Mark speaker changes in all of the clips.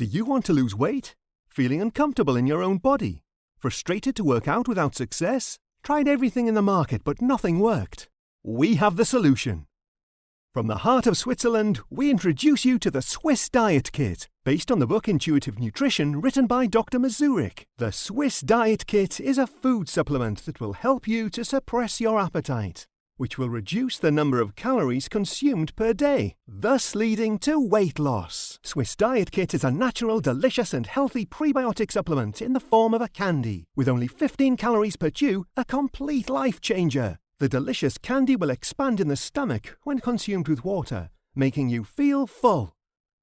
Speaker 1: Do you want to lose weight? Feeling uncomfortable in your own body? Frustrated to work out without success? Tried everything in the market but nothing worked? We have the solution. From the heart of Switzerland, we introduce you to the Swiss Diet Kit, based on the book Intuitive Nutrition written by Dr. Mazurek. The Swiss Diet Kit is a food supplement that will help you to suppress your appetite, which will reduce the number of calories consumed per day, thus leading to weight loss. Swiss Diet Kit is a natural, delicious and healthy prebiotic supplement in the form of a candy. With only 15 calories per chew, a complete life changer. The delicious candy will expand in the stomach when consumed with water, making you feel full,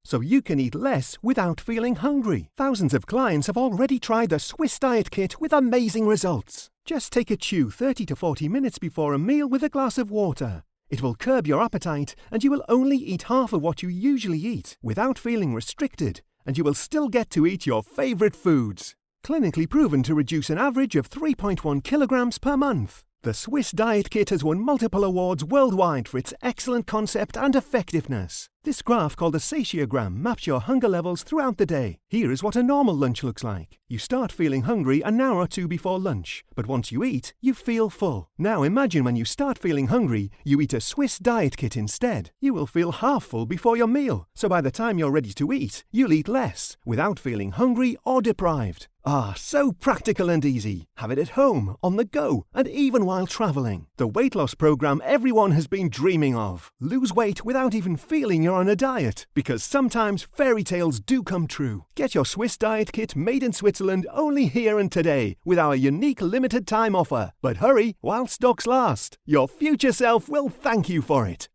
Speaker 1: so you can eat less without feeling hungry. Thousands of clients have already tried the Swiss Diet Kit with amazing results. Just take a chew 30 to 40 minutes before a meal with a glass of water. It will curb your appetite and you will only eat half of what you usually eat without feeling restricted, and you will still get to eat your favorite foods. Clinically proven to reduce an average of 3.1 kilograms per month. The Swiss Diet Kit has won multiple awards worldwide for its excellent concept and effectiveness. This graph, called a satiagram, maps your hunger levels throughout the day. Here is what a normal lunch looks like. You start feeling hungry an hour or two before lunch, but once you eat, you feel full. Now imagine when you start feeling hungry, you eat a Swiss Diet Kit instead. You will feel half full before your meal, so by the time you're ready to eat, you'll eat less, without feeling hungry or deprived. Ah, so practical and easy. Have it at home, on the go, and even while traveling. The weight loss program everyone has been dreaming of. Lose weight without even feeling you're on a diet, because sometimes fairy tales do come true. Get your Swiss Diet Kit made in Switzerland only here and today with our unique limited time offer. But hurry while stocks last. Your future self will thank you for it.